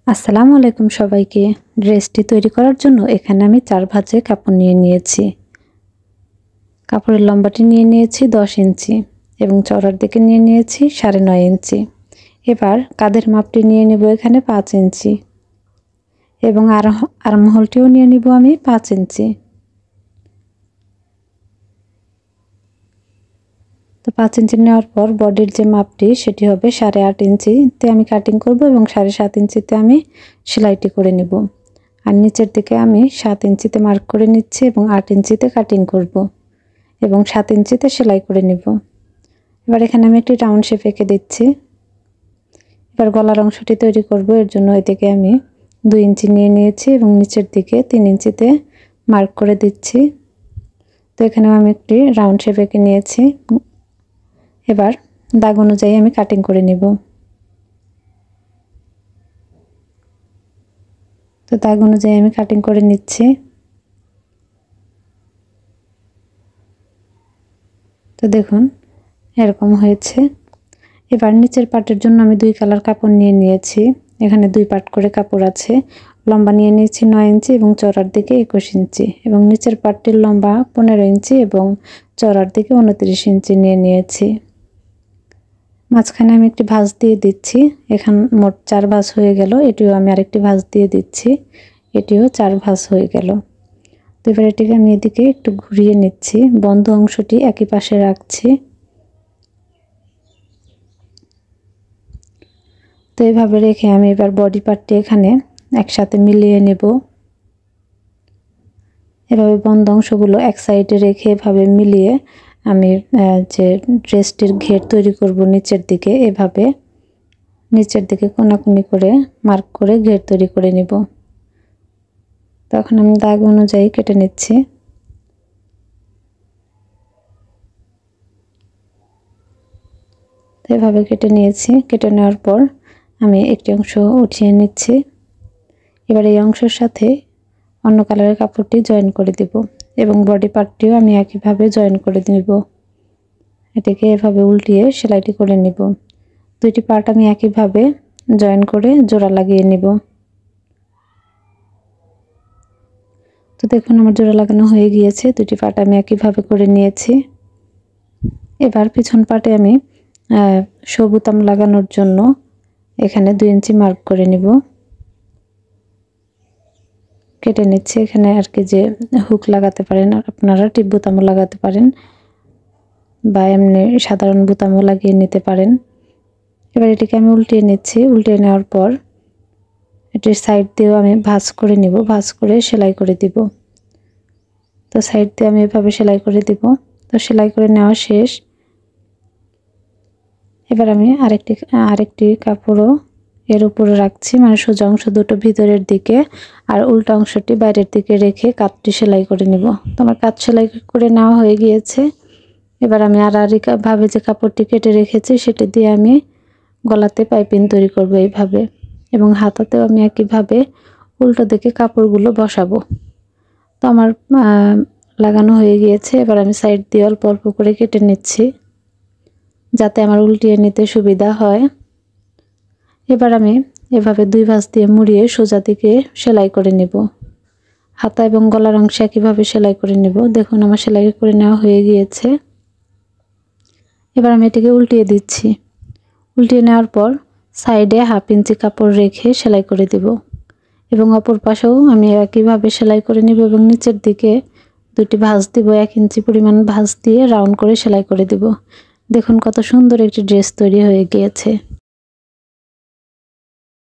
আসসালামু আলাইকুম সবাইকে। ড্রেসটি তৈরি করার জন্য এখানে আমি 4 ভাঁজে কাপড় নিয়ে নিয়েছি। কাপড়ের লম্বাটি নিয়ে নিয়েছি 10 ইঞ্চি এবং চওড়ার দিকে নিয়ে নিয়েছি 9.5 ইঞ্চি। এবার কাঁধের মাপটি নিয়ে নেব এখানে 5 ইঞ্চি এবং আর্মহোলটিও নিয়ে নিব আমি 5 ইঞ্চি। তো 5 ইঞ্চি নেওয়ার পর বডির যে মাপটি সেটি হবে 8.5 ইঞ্চিতে আমি কাটিং করব এবং 7.5 ইঞ্চিতে আমি সেলাইটি করে নেব। আর নিচের দিকে আমি 7 ইঞ্চিতে মার্ক করে নিচ্ছি এবং 8 ইঞ্চিতে কাটিং করব এবং 7 ইঞ্চিতে সেলাই করে নেব। এবার এখানে আমি একটি রাউন্ড শেপ এঁকে দিচ্ছি। এবার গলার অংশটি তৈরি করব, এর জন্য এদিকে আমি 2 ইঞ্চি নিয়ে নিয়েছি এবং নিচের দিকে 3 ইঞ্চিতে মার্ক করে দিচ্ছি। তো এখানেও আমি একটি রাউন্ড শেপ এঁকে নিয়েছি। এবার দাগ অনুযায়ী আমি কাটিং করে নেব। তো দাগ অনুযায়ী আমি কাটিং করে নিচ্ছি। তো দেখুন এরকম হয়েছে। এবার নিচের পার্টের জন্য আমি 2 কালার কাপড় নিয়ে নিয়েছি। এখানে 2 পার্ট করে কাপড় আছে। লম্বা নিয়ে নিয়েছি 9 ইঞ্চি এবং চওড়ার দিকে 21 ইঞ্চি এবং নিচের পার্টটির লম্বা 15 ইঞ্চি এবং চওড়ার দিকে 29 ইঞ্চি নিয়ে নিয়েছি। মাঝখানে আমি একটি ভাঁজ দিয়ে দিচ্ছি। এখানে মোট 4 ভাঁজ হয়ে গেল। এটিও আমি আরেকটি ভাঁজ দিয়ে দিচ্ছি। এটিও 4 ভাঁজ হয়ে গেল। তো এবার এটিকে আমি এদিকে একটু ঘুরিয়ে নিচ্ছি। বন্ধ অংশটি একই পাশে রাখছি। তো এইভাবে রেখে আমি এবার বডি পার্টটি এখানে একসাথে মিলিয়ে নেব। এভাবে বন্ধ অংশগুলো এক সাইডে রেখে এভাবে মিলিয়ে আমি যে ড্রেসটির ঘের তৈরি করব নিচের দিকে, এভাবে নিচের দিকে কোনাকুনি করে মার্ক করে ঘের তৈরি করে নেব। তখন আমি দাগ অনুযায়ী কেটে নিচ্ছি। তো এভাবে কেটে নিয়েছি। কেটে নেওয়ার পর আমি একটি অংশ উঠিয়ে নিচ্ছি। এবার এই অংশের সাথে অন্য কালারের কাপড়টি জয়েন করে দেব এবং বডি পার্টটিও আমি একইভাবে জয়েন করে দেব। এটাকে এভাবে উল্টিয়ে সেলাইটি করে নেব। দুইটি পার্ট আমি একইভাবে জয়েন করে জোড়া লাগিয়ে নেব। তো দেখুন আমার জোড়া লাগানো হয়ে গিয়েছে। দুটি পার্ট আমি একইভাবে করে নিয়েছি। এবার পিছন পার্টে আমি বোতাম লাগানোর জন্য এখানে 2 ইঞ্চি মার্ক করে নেব। কেটে নিচ্ছি। এখানে আর কি যে হুক লাগাতে পারেন আপনারা, টিপ বোতামও লাগাতে পারেন বা এমনি সাধারণ বোতামও লাগিয়ে নিতে পারেন। এবার এটিকে আমি উল্টিয়ে নিচ্ছি। উল্টিয়ে নেওয়ার পর এটির সাইড দিয়েও আমি ভাঁজ করে নিব। ভাঁজ করে সেলাই করে দিব। তো সাইড দিয়ে আমি এভাবে সেলাই করে দিব। তো সেলাই করে নেওয়া শেষ। এবার আমি আরেকটি কাপড়ও এর উপরে রাখছি, মানে সোজা অংশ দুটো ভিতরের দিকে আর উল্টা অংশটি বাইরের দিকে রেখে কাঁধটি সেলাই করে নিব। তো আমার কাঁধ সেলাই করে নেওয়া হয়ে গিয়েছে। এবার আমি ভাবে যে কাপড়টি কেটে রেখেছি সেটা দিয়ে আমি গলাতে পাইপিং তৈরি করব এইভাবে, এবং হাতাতেও আমি একইভাবে উল্টো দিকে কাপড়গুলো বসাবো। তো আমার লাগানো হয়ে গিয়েছে। এবার আমি সাইড দিয়ে অল্প অল্প করে কেটে নিচ্ছি যাতে আমার উল্টিয়ে নিতে সুবিধা হয়। এবার আমি এভাবে 2 ভাঁজ দিয়ে মুড়িয়ে সোজা দিকে সেলাই করে নেব। হাতা এবং গলার অংশে একইভাবে সেলাই করে নেব। দেখুন আমার সেলাই করে নেওয়া হয়ে গিয়েছে। এবার আমি এটিকে উল্টিয়ে দিচ্ছি। উল্টিয়ে নেওয়ার পর সাইডে 1/2 ইঞ্চি কাপড় রেখে সেলাই করে দেব এবং অপর পাশেও আমি একইভাবে সেলাই করে নেব এবং নিচের দিকে 2টি ভাঁজ দিব। 1 ইঞ্চি পরিমাণ ভাঁজ দিয়ে রাউন্ড করে সেলাই করে দেব। দেখুন কত সুন্দর একটি ড্রেস তৈরি হয়ে গিয়েছে।